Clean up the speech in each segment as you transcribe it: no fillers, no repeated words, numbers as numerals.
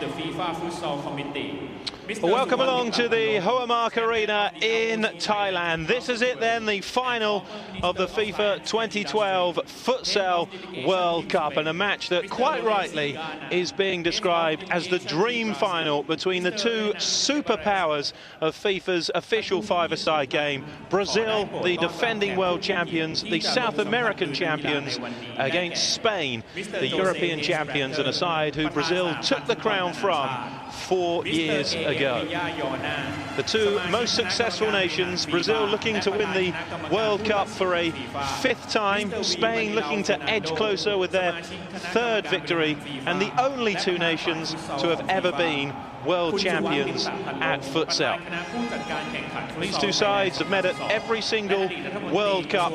The FIFA Futsal Committee. Welcome along to the Hoamark Arena in Thailand. This is it then, the final of the FIFA 2012 Futsal World Cup, and a match that quite rightly is being described as the dream final between the two superpowers of FIFA's official five-a-side game. Brazil, the defending world champions, the South American champions, against Spain, the European champions, and a side who Brazil took the crown from 4 years ago. The two most successful nations, Brazil looking to win the World Cup for a 5th time, Spain looking to edge closer with their 3rd victory, and the only two nations to have ever been world champions at futsal. These two sides have met at every single World Cup.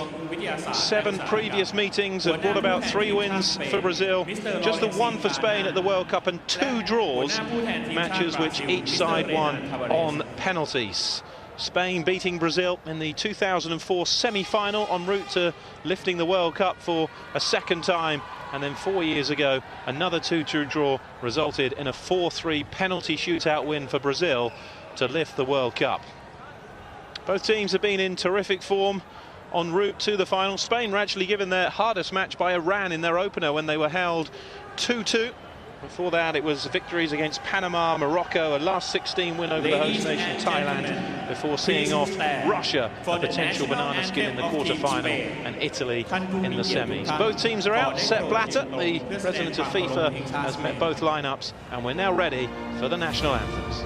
7 previous meetings have brought about 3 wins for Brazil, just the 1 for Spain at the World Cup, and 2 draws, matches which each side won on penalties. Spain beating Brazil in the 2004 semi-final en route to lifting the World Cup for a 2nd time, and then 4 years ago another 2-2 draw resulted in a 4-3 penalty shootout win for Brazil to lift the World Cup. Both teams have been in terrific form en route to the final. Spain were actually given their hardest match by Iran in their opener when they were held 2-2. Before that, it was victories against Panama, Morocco, a last 16 win over the host nation Thailand, before seeing off Russia, a potential banana skin in the quarter-final, and Italy in the semis. Both teams are out. Sepp Blatter, the president of FIFA, has met both lineups, and we're now ready for the national anthems.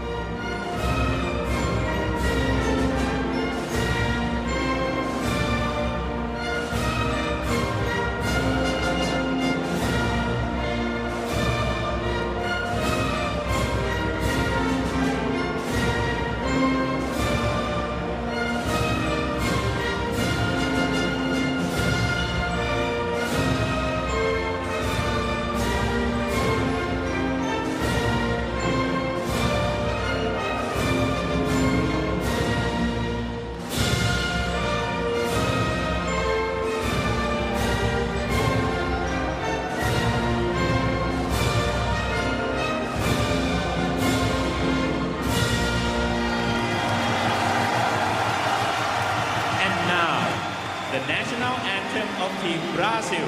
The national anthem of Team Brazil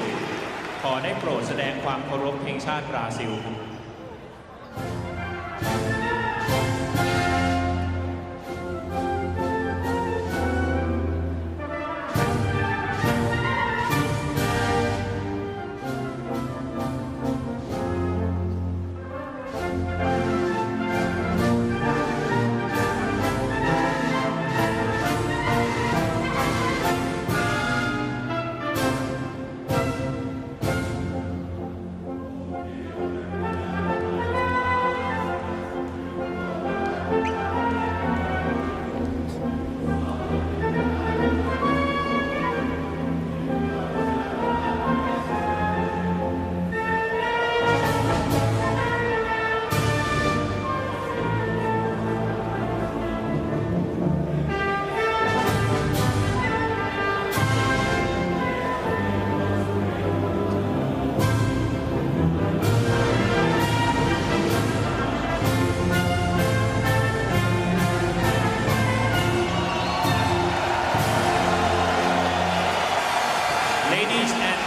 ขอได้โปรดแสดงความเคารพเพลงชาติบราซิล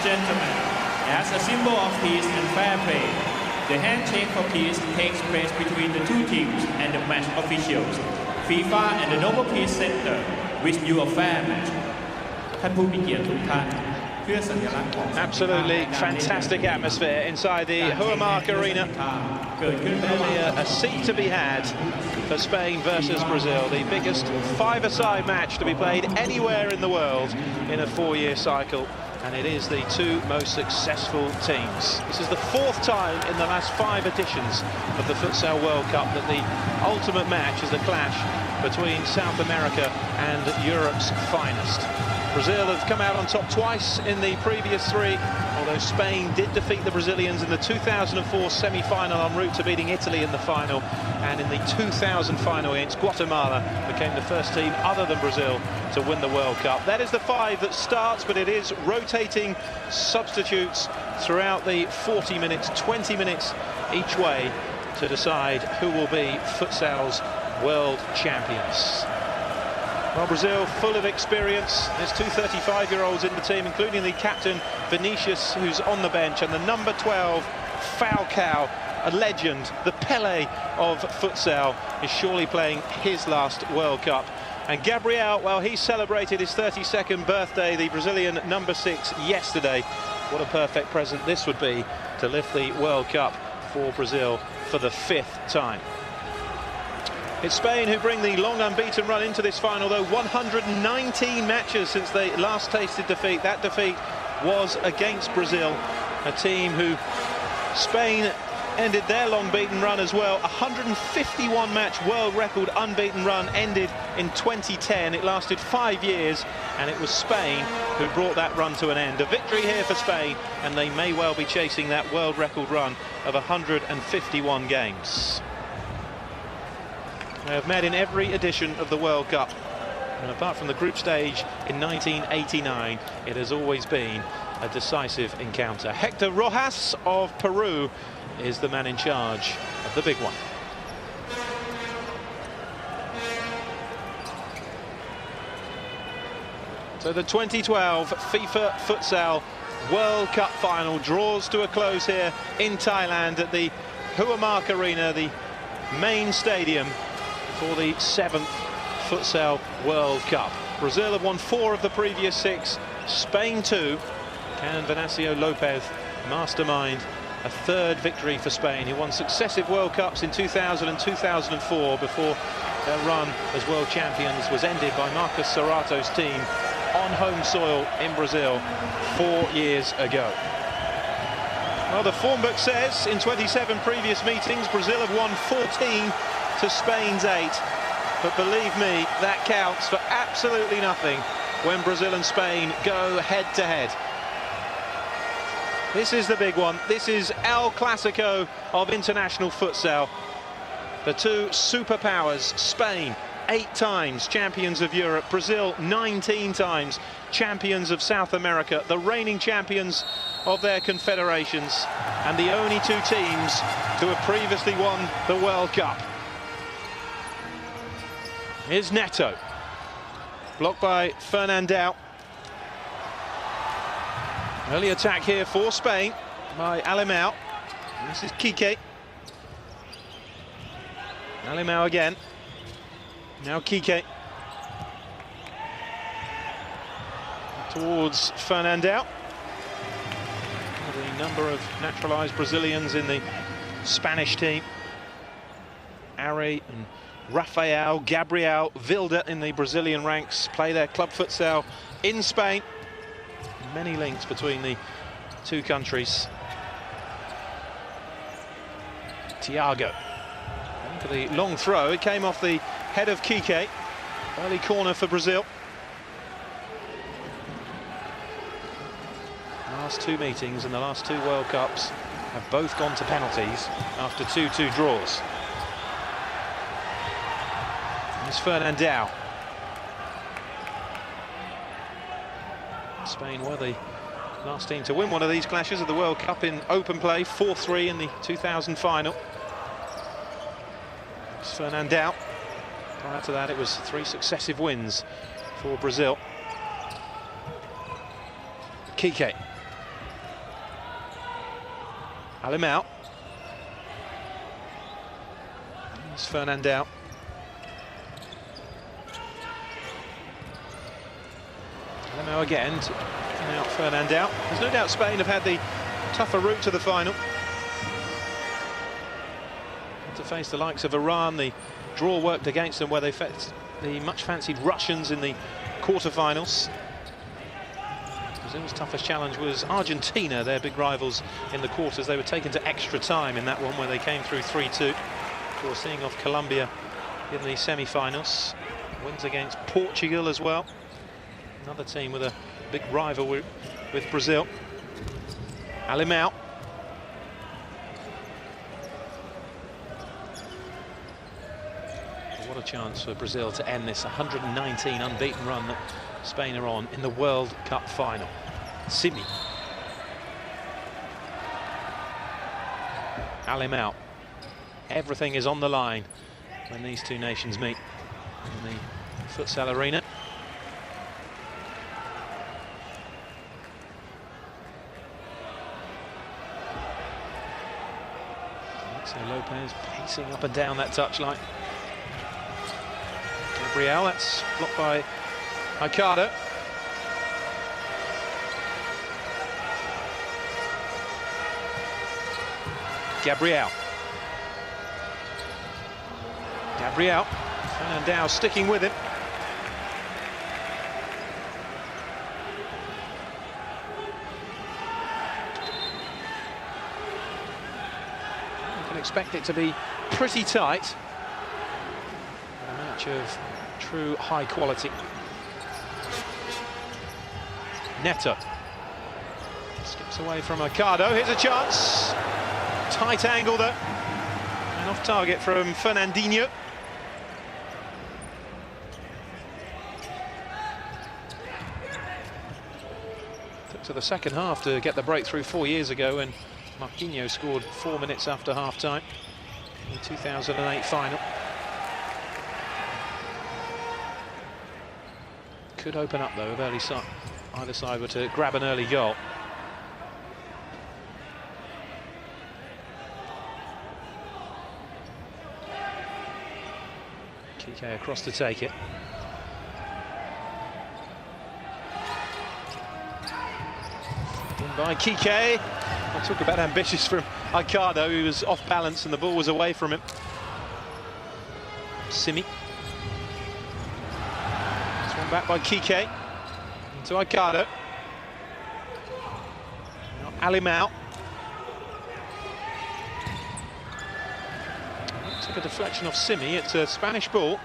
Gentlemen, as a symbol of peace and fair play, the handshake for peace takes place between the two teams and the match officials. FIFA and the Nobel Peace Center wish you a fair match. ท่านผู้มีเกียรติทุกท่าน Absolutely fantastic atmosphere inside the Hoamark Arena. Only a seat to be had for Spain versus Brazil, the biggest five-a-side match to be played anywhere in the world in a 4-year cycle. And it is the two most successful teams. This is the 4th time in the last 5 editions of the Futsal World Cup that the ultimate match is the clash between South America and Europe's finest. Brazil have come out on top twice in the previous 3, although Spain did defeat the Brazilians in the 2004 semi-final en route to beating Italy in the final, and in the 2000 final against Guatemala became the first team other than Brazil to win the World Cup. That is the 5 that starts, but it is rotating substitutes throughout the 40 minutes, 20 minutes each way to decide who will be futsal's world champions. Well, Brazil full of experience. There's two 35-year-olds in the team, including the captain Vinicius, who's on the bench, and the number 12 Falcao, a legend, the Pele of futsal, is surely playing his last World Cup. And Gabriel, well, he celebrated his 32nd birthday, the Brazilian number 6, yesterday. What a perfect present this would be to lift the World Cup for Brazil for the 5th time. It's Spain who bring the long unbeaten run into this final, though. 119 matches since they last tasted defeat. That defeat was against Brazil, a team who Spain ended their long beaten run as well. 151 match world record unbeaten run ended in 2010. It lasted 5 years, and it was Spain who brought that run to an end. A victory here for Spain, and they may well be chasing that world record run of 151 games. They have met in every edition of the World Cup, and apart from the group stage in 1989, it has always been a decisive encounter. Hector Rojas of Peru is the man in charge of the big one. So the 2012 FIFA Futsal World Cup final draws to a close here in Thailand at the Huamark Arena, the main stadium for the 7th Futsal World Cup. Brazil have won 4 of the previous 6, Spain 2. Can Venancio Lopez mastermind a 3rd victory for Spain, who won successive World Cups in 2000 and 2004 before their run as world champions was ended by Marcos Serrato's team on home soil in Brazil 4 years ago. Well, the form book says in 27 previous meetings, Brazil have won 14 to Spain's 8. But believe me, that counts for absolutely nothing when Brazil and Spain go head-to-head. This is the big one. This is El Clasico of international futsal. The two superpowers, Spain, 8 times champions of Europe, Brazil 19 times champions of South America, the reigning champions of their confederations, and the only 2 teams who have previously won the World Cup. Here's Neto, blocked by Fernandao. Early attack here for Spain by Alemão. This is Kike. Alemão again. Now Kike. Towards Fernandao. The number of naturalised Brazilians in the Spanish team. Ari and Rafael, Gabriel, Vilda in the Brazilian ranks play their club futsal in Spain. Many links between the two countries. Thiago for the long throw. It came off the head of Kike. Early corner for Brazil. Last 2 meetings and the last 2 World Cups have both gone to penalties after 2-2 draws. It's Fernandao. Spain were the last team to win one of these clashes of the World Cup in open play, 4-3 in the 2000 final. It's Fernandao. Prior to that, it was 3 successive wins for Brazil. Kike. Alemão. It's Fernandao. Alemão again to out Fernandao. There's no doubt Spain have had the tougher route to the final. To face the likes of Iran, the draw worked against them where they faced the much fancied Russians in the quarter-finals. Brazil's toughest challenge was Argentina, their big rivals in the quarters. They were taken to extra time in that one where they came through 3-2. Before seeing off Colombia in the semi-finals. Wins against Portugal as well. Another team with a big rival with Brazil. Alemão. What a chance for Brazil to end this 119 unbeaten run that Spain are on in the World Cup final. Simi. Alemão. Everything is on the line when these two nations meet in the futsal arena. So Lopez pacing up and down that touchline. Gabriel, that's blocked by Ricardo. Gabriel, Fernandao sticking with him. You can expect it to be pretty tight. A match of true high quality. Neto skips away from Ricardo. Here's a chance. Tight angle though, and off target from Fernandinho. Took to the second half to get the breakthrough 4 years ago when Marquinhos scored 4 minutes after half-time in the 2008 final. Could open up though if either side were to grab an early goal. Kike across to take it. In by Kike. I'll talk about ambitious from Ricardo, who was off balance and the ball was away from him. Simi. This one back by Kike. Into Ricardo. Now Alimao. Took a deflection off Simi. It's a Spanish ball.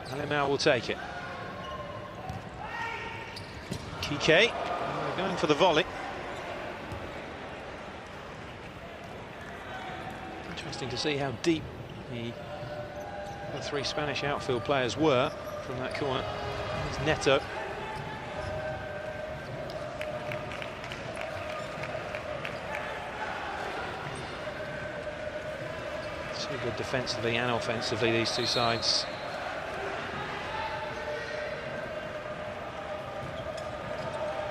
Alimao will take it. Kike going for the volley. Interesting to see how deep the 3 Spanish outfield players were from that corner. There's Neto. So good defensively and offensively, these two sides.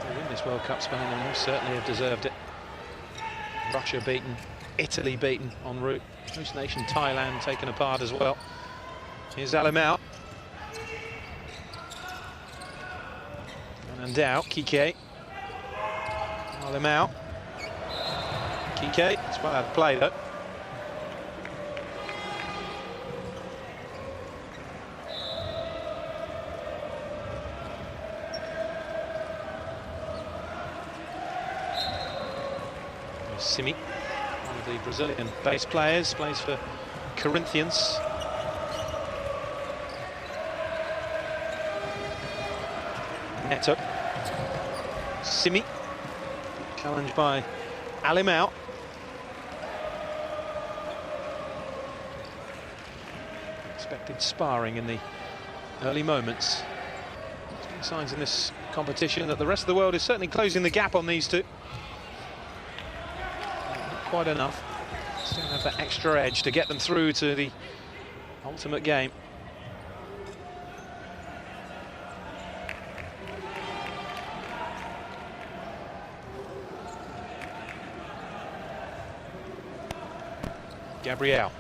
To win this World Cup, Spain and most certainly have deserved it. Russia beaten, Italy beaten en route. Host nation Thailand taken apart as well. Here's Alimao. Fernandao, Kike. Alimao. Kike, it's well out of play though. Simi, one of the Brazilian base players, plays for Corinthians. Neto. Simi, challenged by Alimao. Expected sparring in the early moments. There's been signs in this competition that the rest of the world is certainly closing the gap on these two. Quite enough. Still have that extra edge to get them through to the ultimate game. Gabriel.